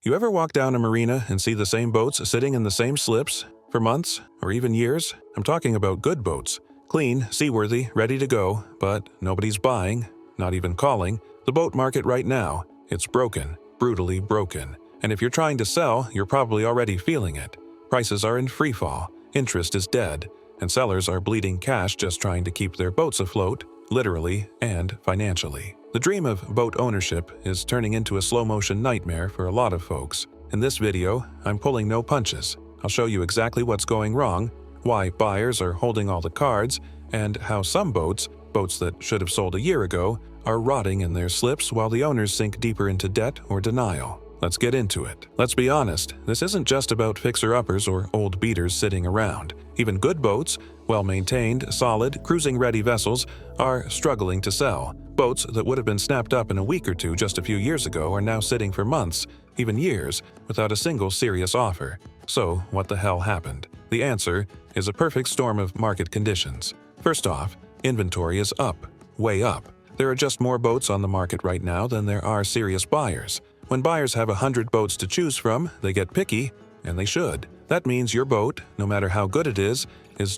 You ever walk down a marina and see the same boats sitting in the same slips for months or even years? I'm talking about good boats. Clean, seaworthy, ready to go, but nobody's buying, not even calling. The boat market right now, it's broken, brutally broken. And if you're trying to sell, you're probably already feeling it. Prices are in freefall, interest is dead, and sellers are bleeding cash just trying to keep their boats afloat, literally and financially. The dream of boat ownership is turning into a slow-motion nightmare for a lot of folks. In this video, I'm pulling no punches. I'll show you exactly what's going wrong, why buyers are holding all the cards, and how some boats that should have sold a year ago, are rotting in their slips while the owners sink deeper into debt or denial. Let's get into it. Let's be honest, this isn't just about fixer-uppers or old beaters sitting around. Even good boats, well-maintained, solid, cruising-ready vessels are struggling to sell. Boats that would have been snapped up in a week or two just a few years ago are now sitting for months, even years, without a single serious offer. So, what the hell happened? The answer is a perfect storm of market conditions. First off, inventory is up, way up. There are just more boats on the market right now than there are serious buyers. When buyers have 100 boats to choose from, they get picky, and they should. That means your boat, no matter how good it is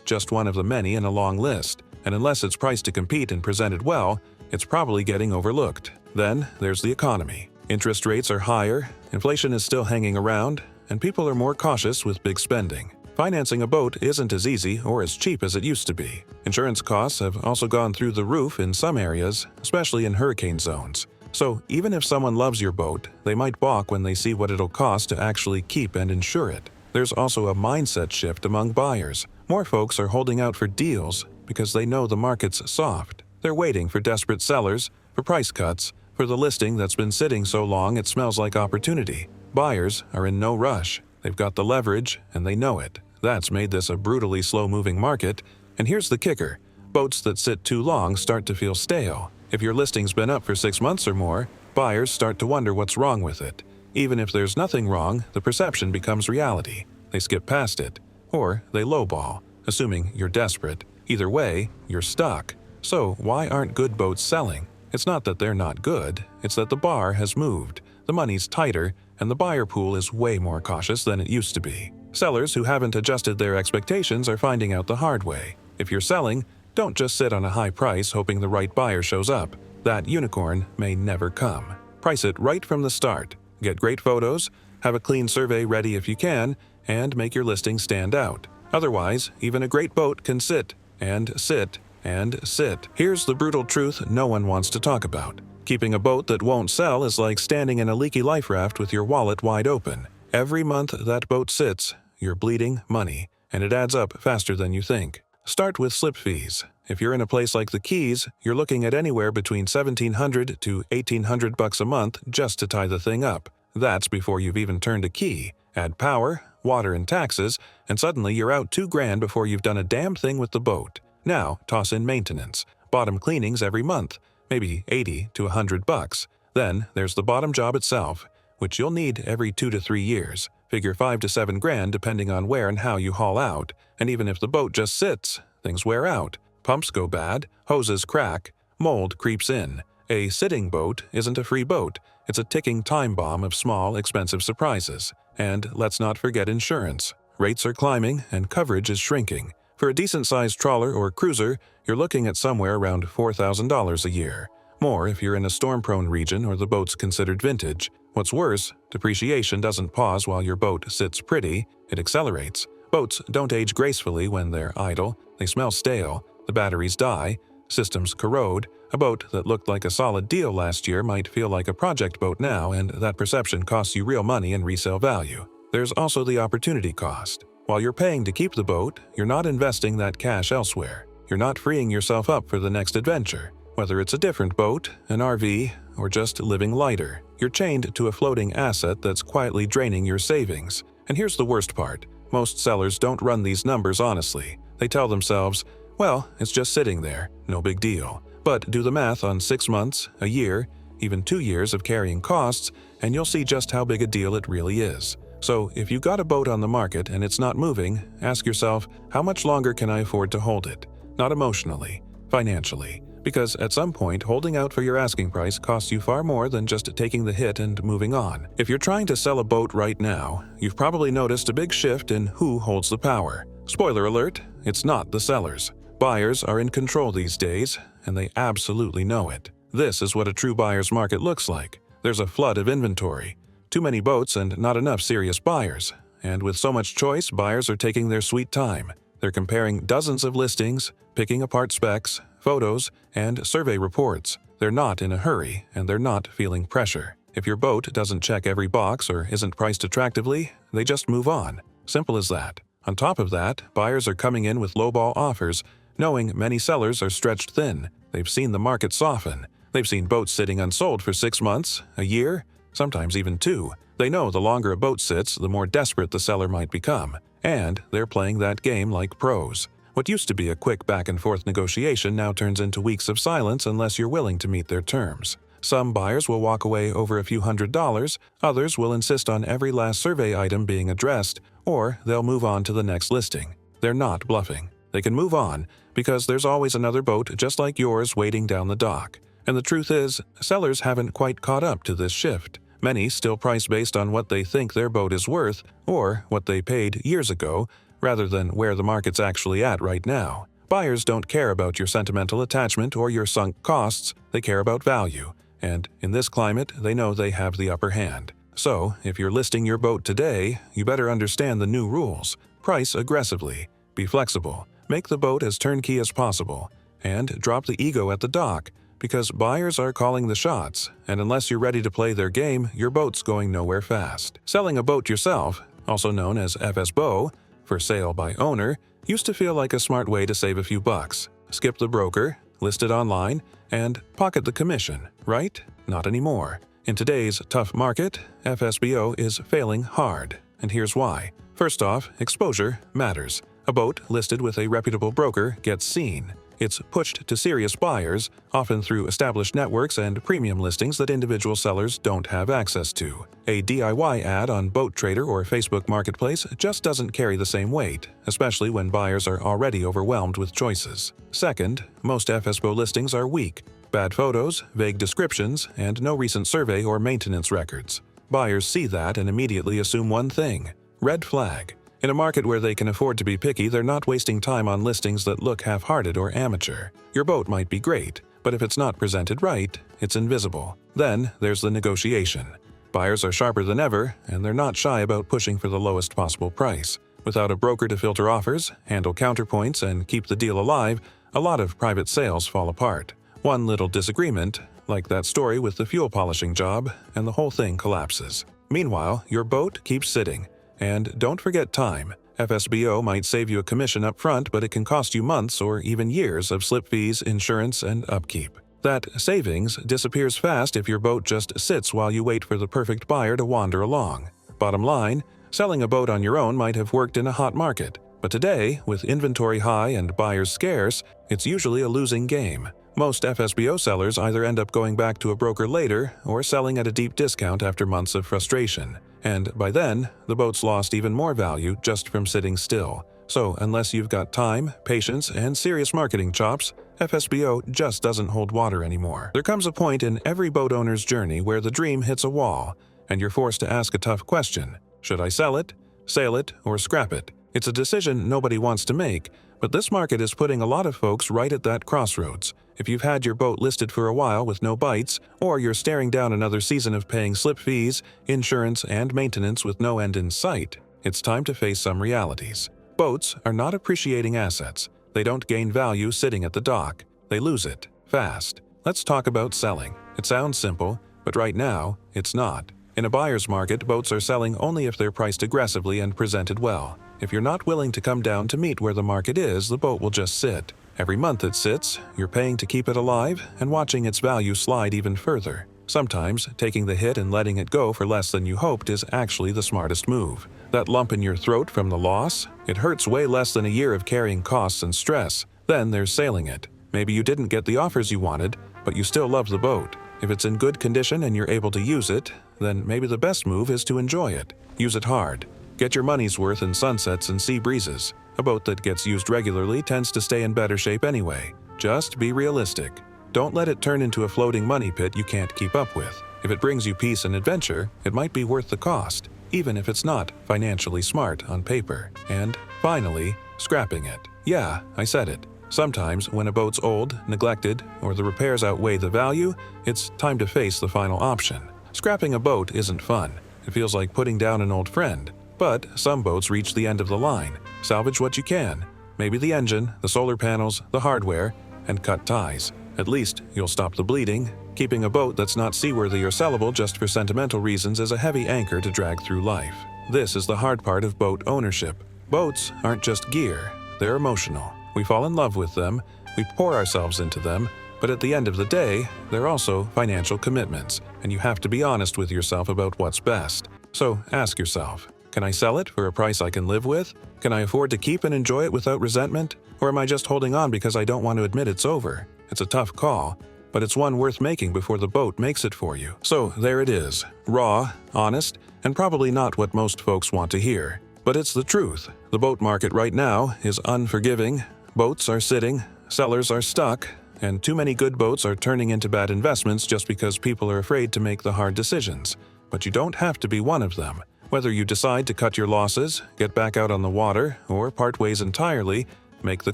just one of the many in a long list. And unless it's priced to compete and presented well, it's probably getting overlooked. Then there's the economy. Interest rates are higher, inflation is still hanging around, and people are more cautious with big spending. Financing a boat isn't as easy or as cheap as it used to be. Insurance costs have also gone through the roof in some areas, especially in hurricane zones. So even if someone loves your boat, they might balk when they see what it'll cost to actually keep and insure it. There's also a mindset shift among buyers. More folks are holding out for deals because they know the market's soft. They're waiting for desperate sellers, for price cuts, for the listing that's been sitting so long it smells like opportunity. Buyers are in no rush. They've got the leverage, and they know it. That's made this a brutally slow-moving market. And here's the kicker. Boats that sit too long start to feel stale. If your listing's been up for 6 months or more, buyers start to wonder what's wrong with it. Even if there's nothing wrong, the perception becomes reality. They skip past it. Or they lowball, assuming you're desperate. Either way, you're stuck. So why aren't good boats selling? It's not that they're not good, it's that the bar has moved. The money's tighter, and the buyer pool is way more cautious than it used to be. Sellers who haven't adjusted their expectations are finding out the hard way. If you're selling, don't just sit on a high price hoping the right buyer shows up. That unicorn may never come. Price it right from the start. Get great photos, have a clean survey ready if you can, and make your listing stand out. Otherwise, even a great boat can sit, and sit, and sit. Here's the brutal truth no one wants to talk about. Keeping a boat that won't sell is like standing in a leaky life raft with your wallet wide open. Every month that boat sits, you're bleeding money, and it adds up faster than you think. Start with slip fees. If you're in a place like the Keys, you're looking at anywhere between $1,700 to $1,800 a month just to tie the thing up. That's before you've even turned a key. Add power, water, and taxes, and suddenly you're out $2,000 before you've done a damn thing with the boat. Now, toss in maintenance. Bottom cleanings every month, maybe $80 to $100. Then there's the bottom job itself, which you'll need every 2 to 3 years. Figure $5,000 to $7,000 depending on where and how you haul out. And even if the boat just sits, things wear out. Pumps go bad, hoses crack, mold creeps in. A sitting boat isn't a free boat. It's a ticking time bomb of small, expensive surprises. And let's not forget insurance. Rates are climbing and coverage is shrinking. For a decent-sized trawler or cruiser, you're looking at somewhere around $4,000 a year. More if you're in a storm-prone region or the boat's considered vintage. What's worse, depreciation doesn't pause while your boat sits pretty, it accelerates. Boats don't age gracefully when they're idle, they smell stale, the batteries die, systems corrode. A boat that looked like a solid deal last year might feel like a project boat now, and that perception costs you real money and resale value. There's also the opportunity cost. While you're paying to keep the boat, you're not investing that cash elsewhere. You're not freeing yourself up for the next adventure. Whether it's a different boat, an RV, or just living lighter, you're chained to a floating asset that's quietly draining your savings. And here's the worst part. Most sellers don't run these numbers honestly. They tell themselves, well, it's just sitting there, no big deal. But do the math on 6 months, a year, even 2 years of carrying costs, and you'll see just how big a deal it really is. So if you got a boat on the market and it's not moving, ask yourself, how much longer can I afford to hold it? Not emotionally, financially, Because at some point, holding out for your asking price costs you far more than just taking the hit and moving on. If you're trying to sell a boat right now, you've probably noticed a big shift in who holds the power. Spoiler alert, it's not the sellers. Buyers are in control these days, and they absolutely know it. This is what a true buyer's market looks like. There's a flood of inventory. Too many boats and not enough serious buyers. And with so much choice, buyers are taking their sweet time. They're comparing dozens of listings, picking apart specs, photos, and survey reports. They're not in a hurry, and they're not feeling pressure. If your boat doesn't check every box or isn't priced attractively, they just move on. Simple as that. On top of that, buyers are coming in with lowball offers, knowing many sellers are stretched thin. They've seen the market soften. They've seen boats sitting unsold for 6 months, a year, sometimes even 2. They know the longer a boat sits, the more desperate the seller might become. And they're playing that game like pros. What used to be a quick back-and-forth negotiation now turns into weeks of silence unless you're willing to meet their terms. Some buyers will walk away over a few $100s, others will insist on every last survey item being addressed, or they'll move on to the next listing. They're not bluffing. They can move on because there's always another boat just like yours waiting down the dock. And the truth is, sellers haven't quite caught up to this shift. Many still price based on what they think their boat is worth or what they paid years ago, rather than where the market's actually at right now. Buyers don't care about your sentimental attachment or your sunk costs, they care about value. And in this climate, they know they have the upper hand. So, if you're listing your boat today, you better understand the new rules. Price aggressively, be flexible, make the boat as turnkey as possible, and drop the ego at the dock, because buyers are calling the shots, and unless you're ready to play their game, your boat's going nowhere fast. Selling a boat yourself, also known as FSBO, for sale by owner, used to feel like a smart way to save a few bucks. Skip the broker, list it online, and pocket the commission, right? Not anymore. In today's tough market, FSBO is failing hard, and here's why. First off, exposure matters. A boat listed with a reputable broker gets seen. It's pushed to serious buyers, often through established networks and premium listings that individual sellers don't have access to. A DIY ad on Boat Trader or Facebook Marketplace just doesn't carry the same weight, especially when buyers are already overwhelmed with choices. Second, most FSBO listings are weak. Bad photos, vague descriptions, and no recent survey or maintenance records. Buyers see that and immediately assume one thing: red flag. In a market where they can afford to be picky, they're not wasting time on listings that look half-hearted or amateur. Your boat might be great, but if it's not presented right, it's invisible. Then there's the negotiation. Buyers are sharper than ever, and they're not shy about pushing for the lowest possible price. Without a broker to filter offers, handle counterpoints, and keep the deal alive, a lot of private sales fall apart. One little disagreement, like that story with the fuel polishing job, and the whole thing collapses. Meanwhile, your boat keeps sitting. And don't forget time. FSBO might save you a commission up front, but it can cost you months or even years of slip fees, insurance, and upkeep. That savings disappears fast if your boat just sits while you wait for the perfect buyer to wander along. Bottom line, selling a boat on your own might have worked in a hot market, but today, with inventory high and buyers scarce, it's usually a losing game. Most FSBO sellers either end up going back to a broker later or selling at a deep discount after months of frustration. And by then, the boat's lost even more value just from sitting still. So unless you've got time, patience, and serious marketing chops, FSBO just doesn't hold water anymore. There comes a point in every boat owner's journey where the dream hits a wall, and you're forced to ask a tough question. Should I sell it, sail it, or scrap it? It's a decision nobody wants to make, but this market is putting a lot of folks right at that crossroads. If you've had your boat listed for a while with no bites, or you're staring down another season of paying slip fees, insurance, and maintenance with no end in sight, it's time to face some realities. Boats are not appreciating assets. They don't gain value sitting at the dock. They lose it fast. Let's talk about selling. It sounds simple, but right now, it's not. In a buyer's market, boats are selling only if they're priced aggressively and presented well. If you're not willing to come down to meet where the market is, the boat will just sit. Every month it sits, you're paying to keep it alive and watching its value slide even further. Sometimes, taking the hit and letting it go for less than you hoped is actually the smartest move. That lump in your throat from the loss? It hurts way less than a year of carrying costs and stress. Then there's sailing it. Maybe you didn't get the offers you wanted, but you still love the boat. If it's in good condition and you're able to use it, then maybe the best move is to enjoy it. Use it hard. Get your money's worth in sunsets and sea breezes. A boat that gets used regularly tends to stay in better shape anyway. Just be realistic. Don't let it turn into a floating money pit you can't keep up with. If it brings you peace and adventure, it might be worth the cost, even if it's not financially smart on paper. And finally, scrapping it. Yeah, I said it. Sometimes, when a boat's old, neglected, or the repairs outweigh the value, it's time to face the final option. Scrapping a boat isn't fun. It feels like putting down an old friend. But some boats reach the end of the line. Salvage what you can. Maybe the engine, the solar panels, the hardware, and cut ties. At least you'll stop the bleeding. Keeping a boat that's not seaworthy or sellable just for sentimental reasons is a heavy anchor to drag through life. This is the hard part of boat ownership. Boats aren't just gear, they're emotional. We fall in love with them, we pour ourselves into them, but at the end of the day, they're also financial commitments, and you have to be honest with yourself about what's best. So ask yourself, can I sell it for a price I can live with? Can I afford to keep and enjoy it without resentment? Or am I just holding on because I don't want to admit it's over? It's a tough call, but it's one worth making before the boat makes it for you. So there it is, raw, honest, and probably not what most folks want to hear. But it's the truth. The boat market right now is unforgiving. Boats are sitting, sellers are stuck, and too many good boats are turning into bad investments just because people are afraid to make the hard decisions. But you don't have to be one of them. Whether you decide to cut your losses, get back out on the water, or part ways entirely, make the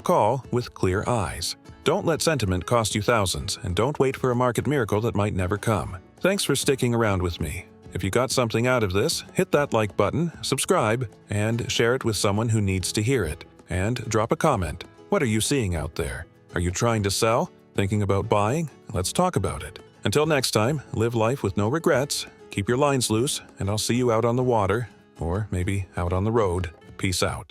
call with clear eyes. Don't let sentiment cost you thousands, and don't wait for a market miracle that might never come. Thanks for sticking around with me. If you got something out of this, hit that like button, subscribe, and share it with someone who needs to hear it. And drop a comment. What are you seeing out there? Are you trying to sell? Thinking about buying? Let's talk about it. Until next time, live life with no regrets, keep your lines loose, and I'll see you out on the water, or maybe out on the road. Peace out.